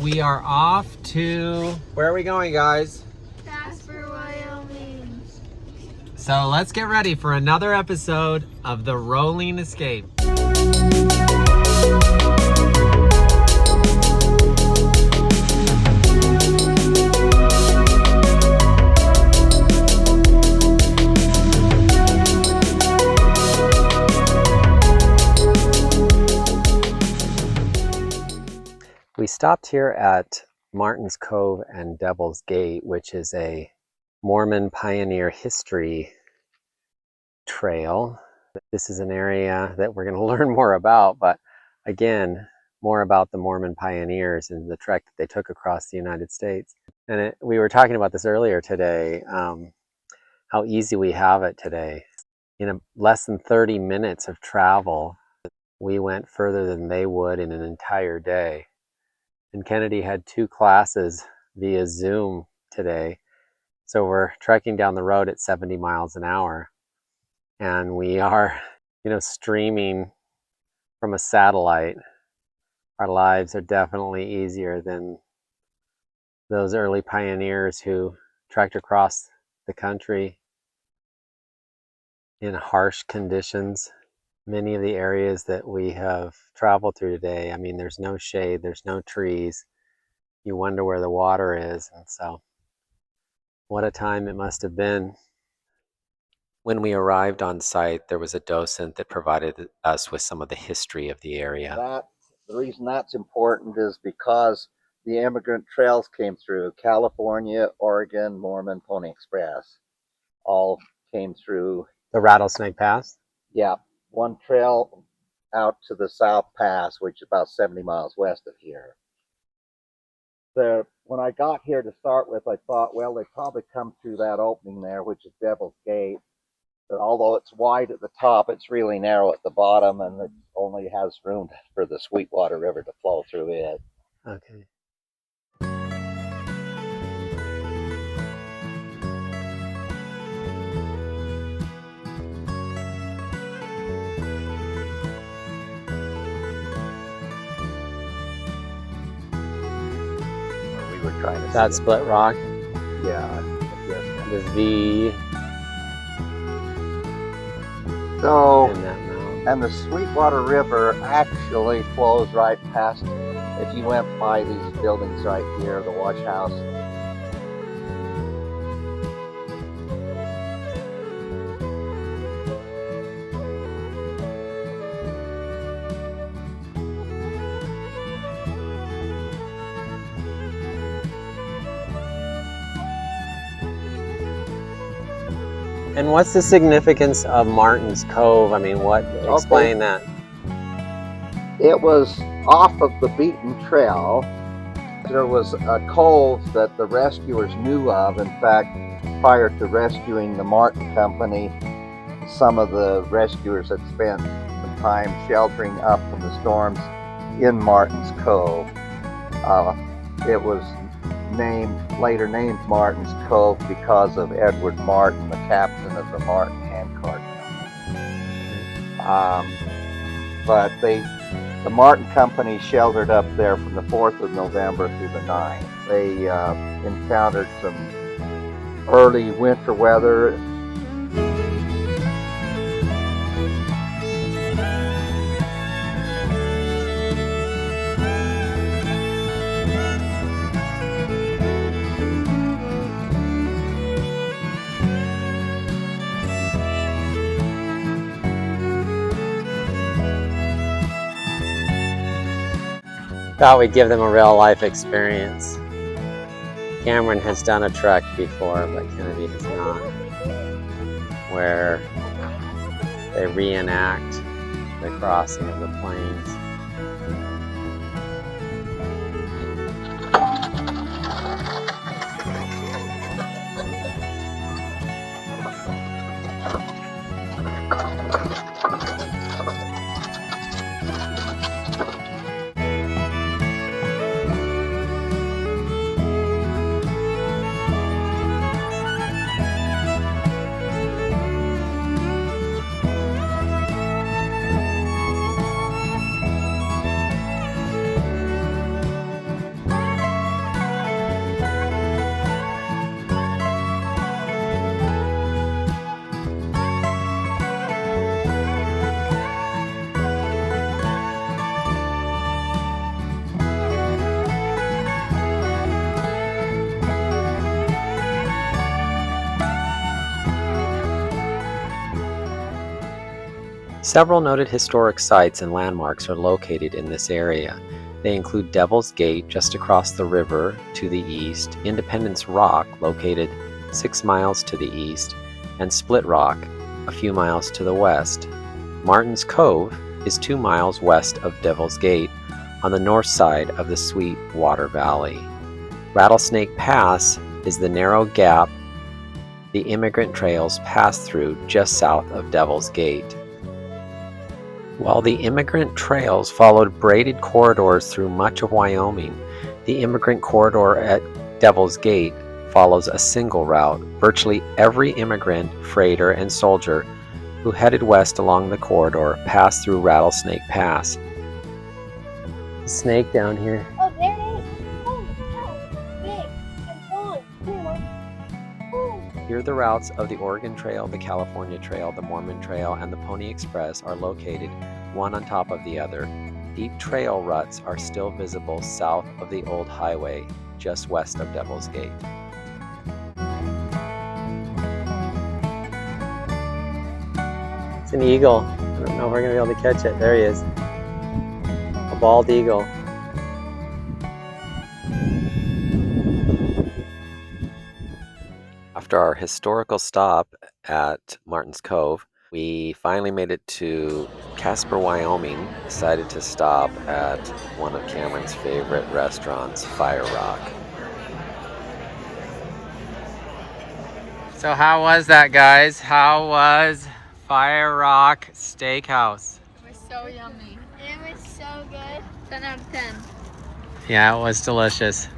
we are off to... Where are we going, guys? Casper, Wyoming. So let's get ready for another episode of The Rolling Escape. We stopped here at Martin's Cove and Devil's Gate, which is a Mormon Pioneer history trail. This is an area that we're going to learn more about, but again, more about the Mormon Pioneers and the trek that they took across the United States. And we were talking about this earlier today, how easy we have it today. In less than 30 minutes of travel, we went further than they would in an entire day. And Kennedy had 2 classes via Zoom today. So we're trekking down the road at 70 miles an hour. And we are, streaming from a satellite. Our lives are definitely easier than those early pioneers who trekked across the country in harsh conditions. Many of the areas that we have traveled through today, there's no shade, there's no trees. You wonder where the water is. And so, what a time it must have been. When we arrived on site, there was a docent that provided us with some of the history of the area. The reason that's important is because the immigrant trails came through. California, Oregon, Mormon Pony Express all came through. The Rattlesnake Pass? Yeah. One trail out to the South Pass, which is about 70 miles west of here. When I got here to start with, I thought, well, they probably come through that opening there, which is Devil's Gate. But although it's wide at the top, it's really narrow at the bottom, and it only has room for the Sweetwater River to flow through it. Okay. That split rock? Yeah. The V. So, In that mountain. and the Sweetwater River actually flows right past, if you went by these buildings right here, the wash house. And what's the significance of Martin's Cove? Explain that. It was off of the beaten trail. There was a cove that the rescuers knew of. In fact, prior to rescuing the Martin Company, some of the rescuers had spent some time sheltering up from the storms in Martin's Cove. It was later named Martin's Cove because of Edward Martin, the captain of the Martin Handcart Company. But the Martin Company sheltered up there from the 4th of November through the 9th. They encountered some early winter weather. Thought we'd give them a real life experience. Cameron has done a trek before, but Kennedy has not, where they reenact the crossing of the plains. Several noted historic sites and landmarks are located in this area. They include Devil's Gate just across the river to the east, Independence Rock located 6 miles to the east, and Split Rock a few miles to the west. Martin's Cove is 2 miles west of Devil's Gate on the north side of the Sweet Water Valley. Rattlesnake Pass is the narrow gap the immigrant trails pass through just south of Devil's Gate. While the immigrant trails followed braided corridors through much of Wyoming, the immigrant corridor at Devil's Gate follows a single route. Virtually every immigrant, freighter, and soldier who headed west along the corridor passed through Rattlesnake Pass. Snake down here. Oh, there it is. Oh, cow. Big. And gone. Here the routes of the Oregon Trail, the California Trail, the Mormon Trail, and the Pony Express are located one on top of the other. Deep trail ruts are still visible south of the old highway, just west of Devil's Gate. It's an eagle. I don't know if we're going to be able to catch it. There he is. A bald eagle. After our historical stop at Martin's Cove, we finally made it to Casper, Wyoming. Decided to stop at one of Cameron's favorite restaurants, Fire Rock. So how was that, guys? How was Fire Rock Steakhouse? It was so yummy. It was so good. 10 out of 10. Yeah, it was delicious.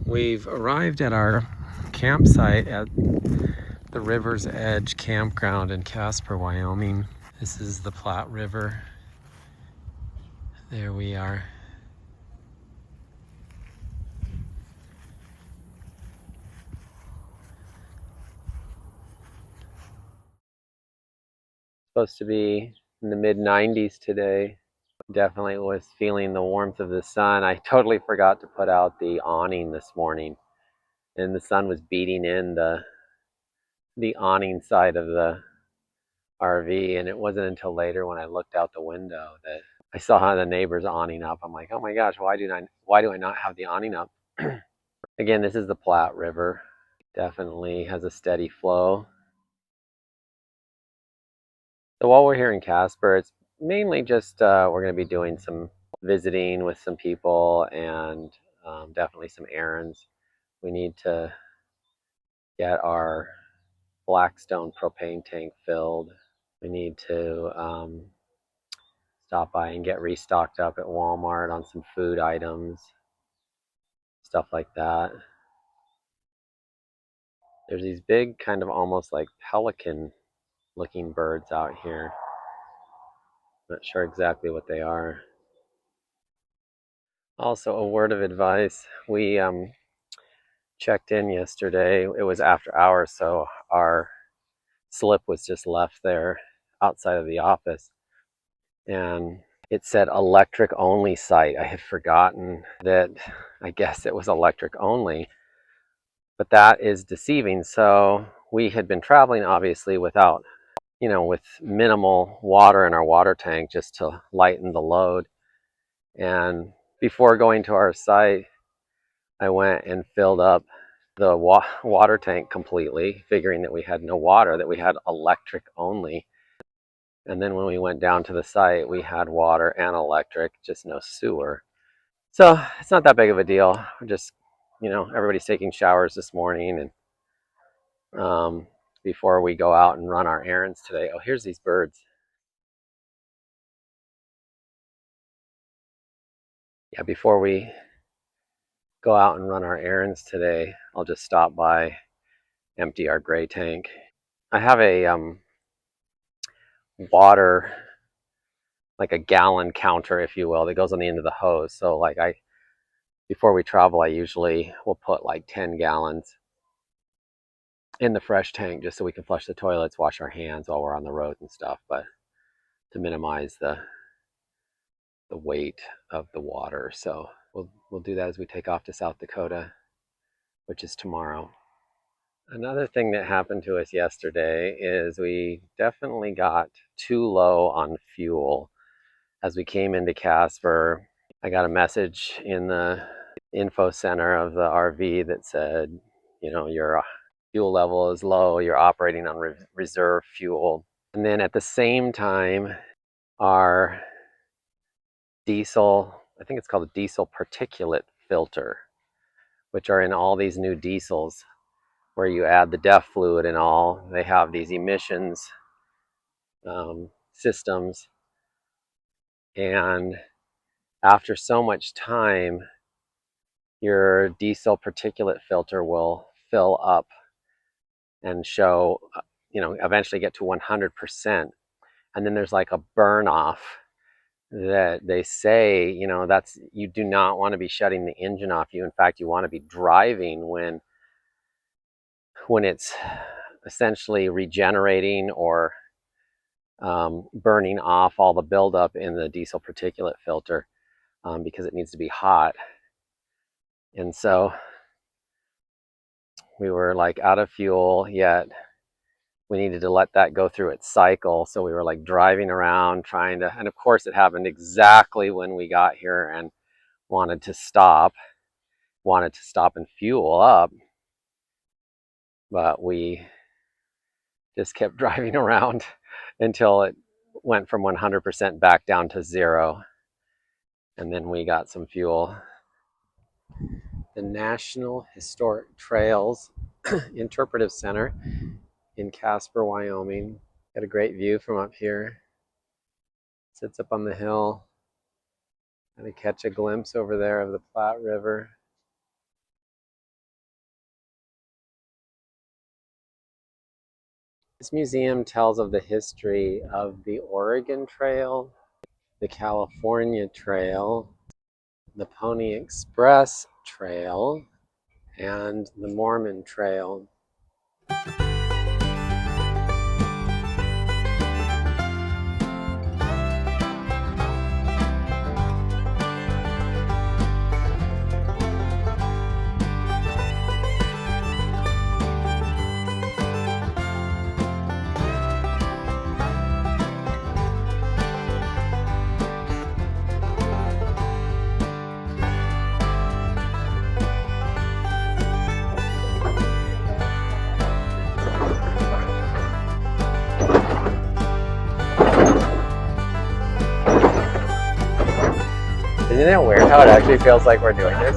We've arrived at our campsite at the River's Edge Campground in Casper, Wyoming. This is the Platte River. There we are. Supposed to be in the mid-90s today. Definitely was feeling the warmth of the sun. I totally forgot to put out the awning this morning, and the sun was beating in the awning side of the RV, and it wasn't until later when I looked out the window that I saw the neighbor's awning up. I'm like, oh my gosh, why do I not have the awning up? Again, this is the Platte River. Definitely has a steady flow. So while we're here in Casper, it's mainly just we're going to be doing some visiting with some people and definitely some errands. We need to get our Blackstone propane tank filled. We need to stop by and get restocked up at Walmart on some food items, stuff like that. There's these big kind of almost like pelican looking birds out here. Not sure exactly what they are. Also, a word of advice. We checked in yesterday. It was after hours, so our slip was just left there outside of the office. And it said electric only site. I had forgotten that I guess it was electric only, but that is deceiving. So we had been traveling obviously without, with minimal water in our water tank just to lighten the load. And before going to our site, I went and filled up the water tank completely, figuring that we had no water, that we had electric only. And then when we went down to the site, we had water and electric, just no sewer. So it's not that big of a deal. We're just, everybody's taking showers this morning and before we go out and run our errands today. Oh, here's these birds. Yeah, before we go out and run our errands today, I'll just stop by, empty our gray tank. I have a water, like a gallon counter, if you will, that goes on the end of the hose. So before we travel, I usually will put like 10 gallons in the fresh tank just so we can flush the toilets, wash our hands while we're on the road and stuff, but to minimize the weight of the water. So we'll do that as we take off to South Dakota, which is tomorrow. Another thing that happened to us yesterday is we definitely got too low on fuel. As we came into Casper, I got a message in the info center of the RV that said, your fuel level is low, you're operating on reserve fuel. And then at the same time, our diesel, I think it's called a diesel particulate filter, which are in all these new diesels where you add the DEF fluid and all, they have these emissions systems. And after so much time, your diesel particulate filter will fill up and show, eventually get to 100%. And then there's like a burn off that they say, that's, you do not want to be shutting the engine off. In fact, you want to be driving when it's essentially regenerating or burning off all the buildup in the diesel particulate filter, because it needs to be hot. And so we were like out of fuel, yet we needed to let that go through its cycle. So we were like driving around trying to, and of course it happened exactly when we got here and wanted to stop and fuel up, but we just kept driving around until it went from 100% back down to 0. And then we got some fuel. The National Historic Trails Interpretive Center in Casper, Wyoming. Got a great view from up here. Sits up on the hill. And I catch a glimpse over there of the Platte River. This museum tells of the history of the Oregon Trail, the California Trail, the Pony Express Trail, and the Mormon Trail. Isn't it weird how it actually feels like we're doing this?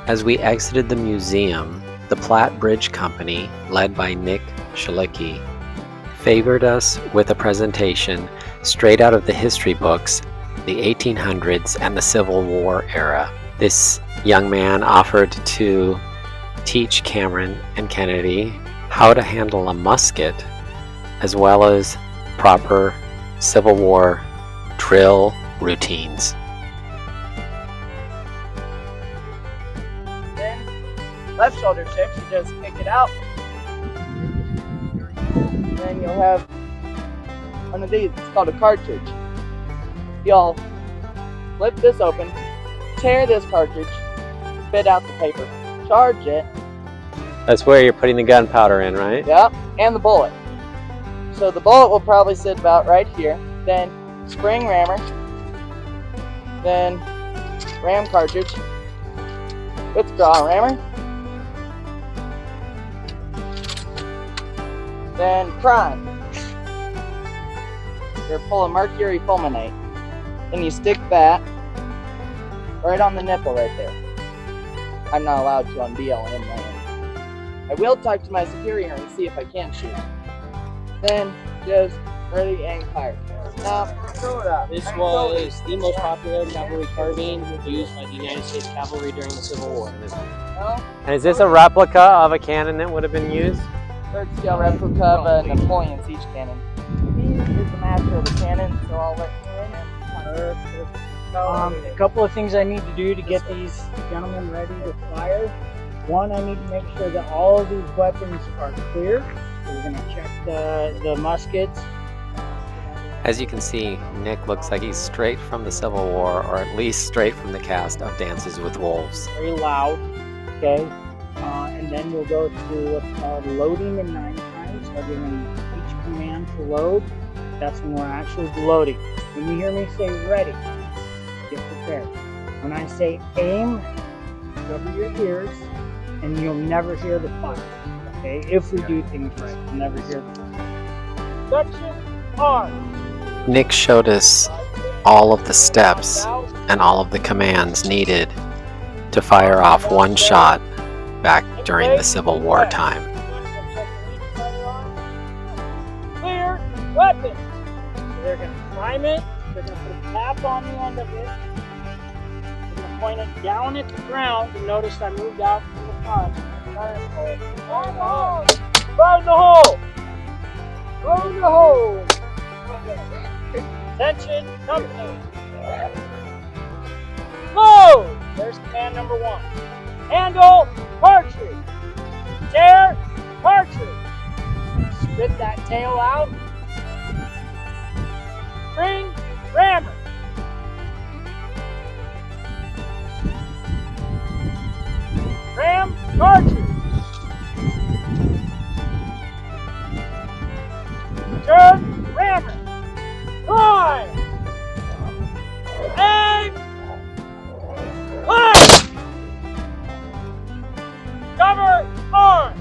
As we exited the museum, the Platte Bridge Company, led by Nick Shalicki, favored us with a presentation straight out of the history books, the 1800s and the Civil War era. This young man offered to teach Cameron and Kennedy how to handle a musket, as well as proper Civil War drill routines. Left shoulder shift, you just kick it out. Then you'll have one of these, it's called a cartridge. You'll flip this open, tear this cartridge, spit out the paper, charge it. That's where you're putting the gunpowder in, right? Yep, and the bullet. So the bullet will probably sit about right here. Then spring rammer, then ram cartridge, withdraw rammer, Then prime. You're full of mercury fulminate. Then you stick that right on the nipple right there. I'm not allowed to on BLM land. I will talk to my superior and see if I can shoot. Then just ready, aim, fire. Now, throw it up. This was the most popular cavalry carbine used by the United States Cavalry during the Civil War. And is this a replica of a cannon that would have been used? Third scale replica of a Napoleon siege cannon. He is the master of the cannon, so I'll let you in. A couple of things I need to do to get these gentlemen ready to fire. One, I need to make sure that all of these weapons are clear. So we're going to check the muskets. As you can see, Nick looks like he's straight from the Civil War, or at least straight from the cast of Dances with Wolves. Very loud, okay? And then we'll go through what's called loading in 9 times. So I'll give them each command to load. That's when we're actually loading. When you hear me say ready, get prepared. When I say aim, cover your ears, and you'll never hear the fire. Okay, if we do things right, you'll never hear the fire. Section R. Nick showed us all of the steps and all of the commands needed to fire off one shot back during the Civil War time. Clear weapon. So they're going to prime it. They're going to put a cap on the end of it. They're going to point it down at the ground. And notice I moved out from the front. Fire in the hole. Fire in the hole. Fire in the hole. Attention, company. Load. There's command number 1. Handle cartridge. Tear cartridge. Spit that tail out. Spring rammer. Ram cartridge. Turn rammer. Prime. Aim. Fire. Cover arm.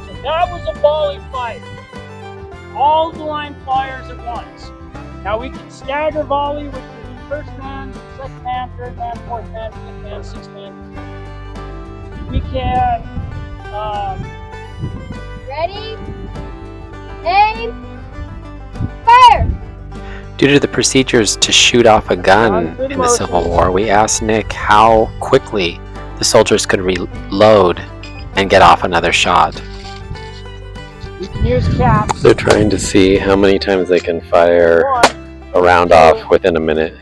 So that was a volley fire. All the line fires at once. Now we can stagger volley, which is first man, second man, third man, fourth man, fifth man, sixth man. We can Ready? Aim. Fire! Due to the procedures to shoot off a gun in the Civil War, we asked Nick how quickly the soldiers could reload and get off another shot. we can use caps. They're trying to see how many times they can fire a round off within a minute.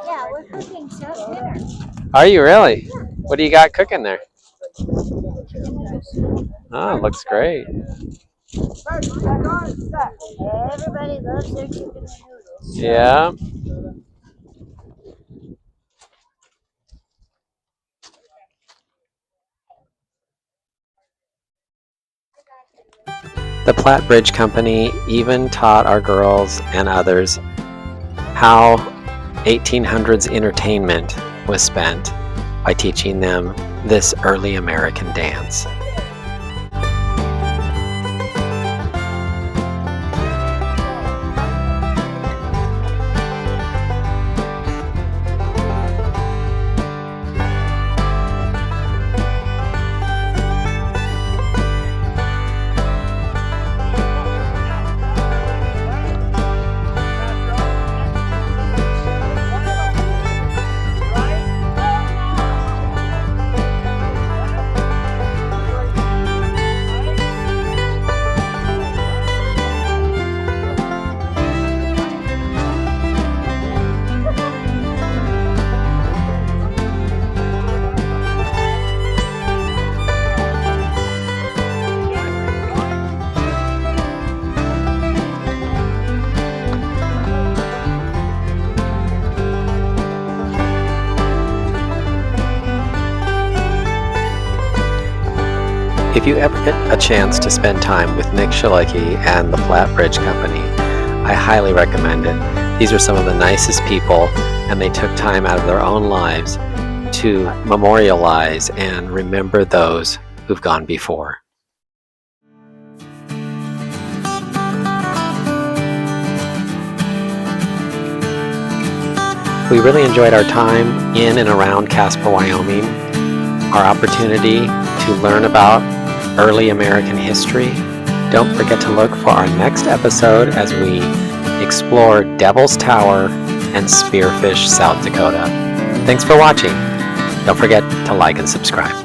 Yeah, we're cooking Chef's dinner. Are you really? What do you got cooking there? Oh, it looks great. Everybody loves their chicken and noodles. Yeah. The Platte Bridge Company even taught our girls and others how 1800s entertainment was spent by teaching them this early American dance. If you ever get a chance to spend time with Nick Shalecki and the Platte Bridge Company, I highly recommend it. These are some of the nicest people, and they took time out of their own lives to memorialize and remember those who've gone before. We really enjoyed our time in and around Casper, Wyoming, our opportunity to learn about early American history. Don't forget to look for our next episode as we explore Devil's Tower and Spearfish, South Dakota. Thanks for watching. Don't forget to like and subscribe.